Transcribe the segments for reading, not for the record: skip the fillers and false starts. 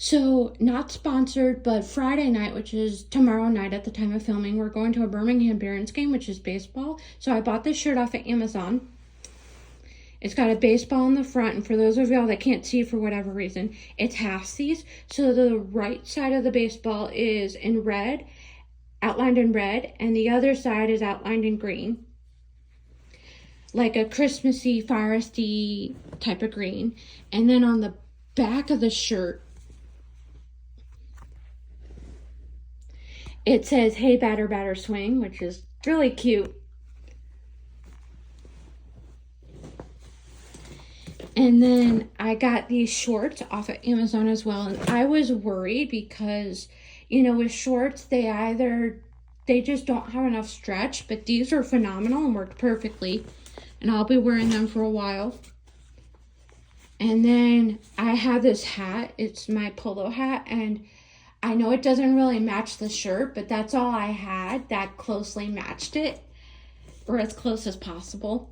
So, not sponsored, but Friday night, which is tomorrow night at the time of filming, we're going to a Birmingham Barons game, which is baseball. So, I bought this shirt off of Amazon. It's got a baseball in the front, and for those of y'all that can't see for whatever reason, it's half-seas. So, the right side of the baseball is in red, outlined in red, and the other side is outlined in green. Like a Christmassy, foresty type of green. And then on the back of the shirt, it says, "Hey, batter, batter, swing," which is really cute. And then I got these shorts off of Amazon as well. And I was worried because, with shorts, they just don't have enough stretch. But these are phenomenal and worked perfectly. And I'll be wearing them for a while. And then I have this hat. It's my polo hat. And I know it doesn't really match the shirt, but that's all I had that closely matched it, or as close as possible.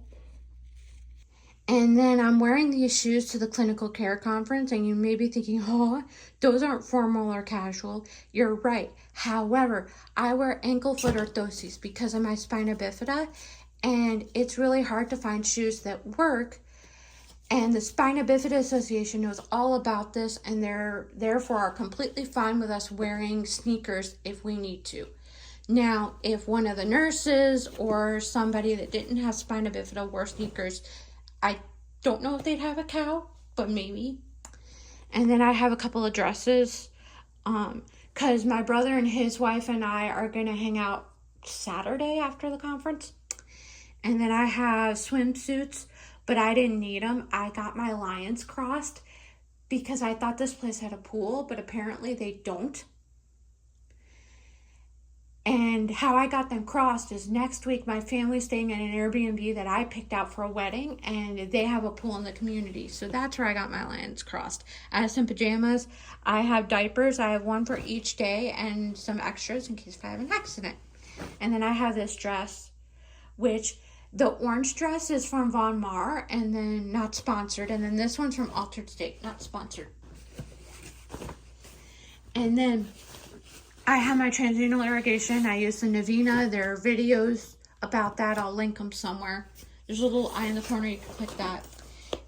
And then I'm wearing these shoes to the clinical care conference, and you may be thinking, oh, those aren't formal or casual. You're right. However, I wear ankle foot orthoses because of my spina bifida, and it's really hard to find shoes that work. And the Spina Bifida Association knows all about this, and they're therefore are completely fine with us wearing sneakers if we need to. Now, if one of the nurses or somebody that didn't have spina bifida wore sneakers, I don't know if they'd have a cow, but maybe. And then I have a couple of dresses, because my brother and his wife and I are going to hang out Saturday after the conference. And then I have swimsuits, but I didn't need them. I got my lines crossed because I thought this place had a pool, but apparently they don't. And how I got them crossed is next week my family's staying in an Airbnb that I picked out for a wedding, and they have a pool in the community. So that's where I got my lines crossed. I have some pajamas. I have diapers. I have one for each day and some extras in case I have an accident. And then I have this dress, which the orange dress is from Von Mar, and then not sponsored. And then this one's from Altered State, not sponsored. And then I have my transrenal irrigation. I use the Navina. There are videos about that. I'll link them somewhere. There's a little eye in the corner. You can click that.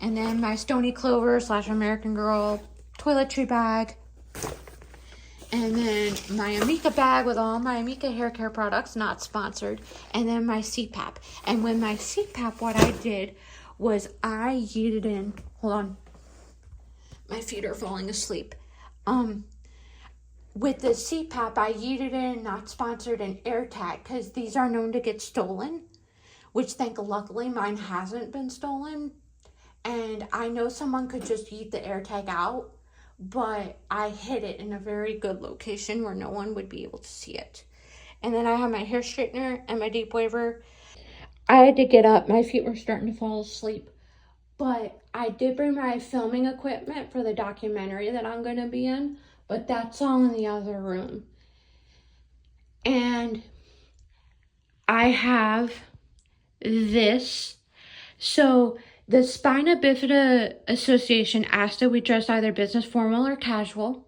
And then my Stony Clover / American Girl toiletry bag. And then my Amika bag with all my Amika hair care products, not sponsored. And then my CPAP. And with my CPAP, what I did was I yeeted in. Hold on. My feet are falling asleep. With the CPAP, I yeeted in, not sponsored, and AirTag, because these are known to get stolen, which luckily mine hasn't been stolen. And I know someone could just yeet the AirTag out, but I hid it in a very good location where no one would be able to see it. And then I have my hair straightener and my deep waver. I had to get up. My feet were starting to fall asleep. But I did bring my filming equipment for the documentary that I'm going to be in, but that's all in the other room. And I have this. So the Spina Bifida Association asked that we dress either business formal or casual.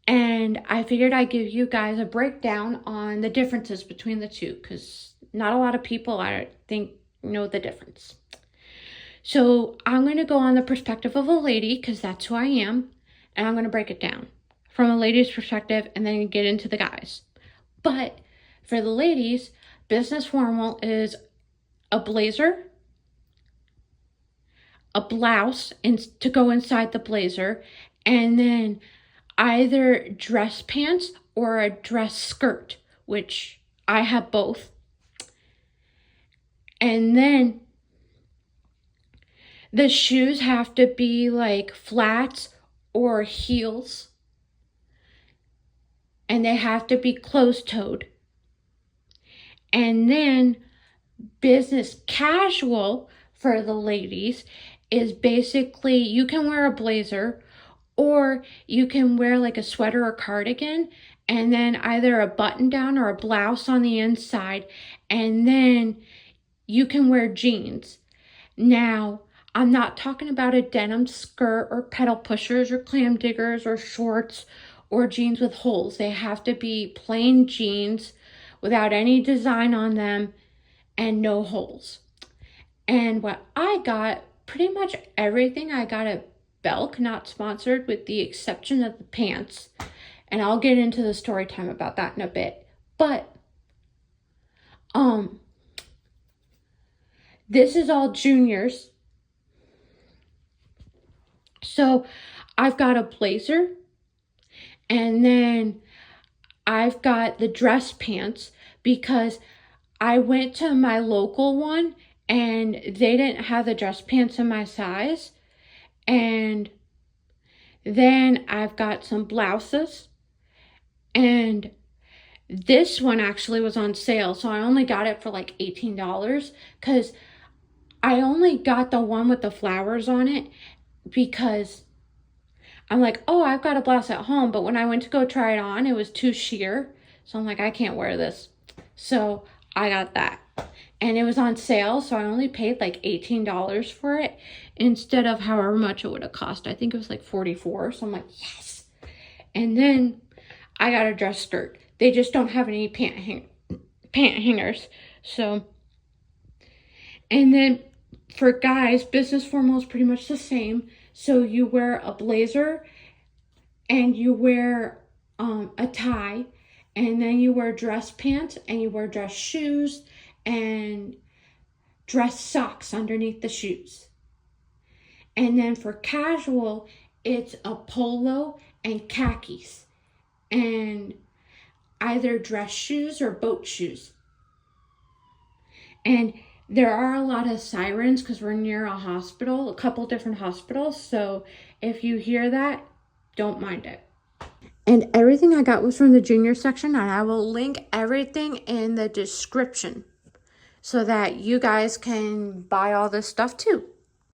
And I figured I'd give you guys a breakdown on the differences between the two, because not a lot of people, I think, know the difference. So I'm going to go on the perspective of a lady, because that's who I am, and I'm going to break it down from a lady's perspective and then get into the guys. But for the ladies, business formal is a blazer, a blouse to go inside the blazer, and then either dress pants or a dress skirt, which I have both. And then the shoes have to be like flats or heels, and they have to be closed-toed. And then business casual for the ladies is basically you can wear a blazer, or you can wear like a sweater or cardigan, and then either a button down or a blouse on the inside, and then you can wear jeans. Now, I'm not talking about a denim skirt or pedal pushers or clam diggers or shorts or jeans with holes. They have to be plain jeans without any design on them and no holes. And what I got, pretty much everything I got at Belk, not sponsored, with the exception of the pants. And I'll get into the story time about that in a bit. But this is all juniors. So I've got a blazer, and then I've got the dress pants, because I went to my local one and they didn't have the dress pants in my size. And then I've got some blouses, and this one actually was on sale, so I only got it for like $18, because I only got the one with the flowers on it because I'm like, oh, I've got a blouse at home, but when I went to go try it on, it was too sheer. So I'm like, I can't wear this. So I got that. And it was on sale, so I only paid like $18 for it instead of however much it would have cost. I think it was like $44. So I'm like, yes. And then I got a dress skirt. They just don't have any pant hangers. So, and then for guys, business formal is pretty much the same. So you wear a blazer and you wear a tie, and then you wear dress pants and you wear dress shoes and dress socks underneath the shoes. And then for casual, it's a polo and khakis and either dress shoes or boat shoes. And there are a lot of sirens because we're near a hospital, a couple different hospitals. So if you hear that, don't mind it. And everything I got was from the junior section, and I will link everything in the description so that you guys can buy all this stuff too.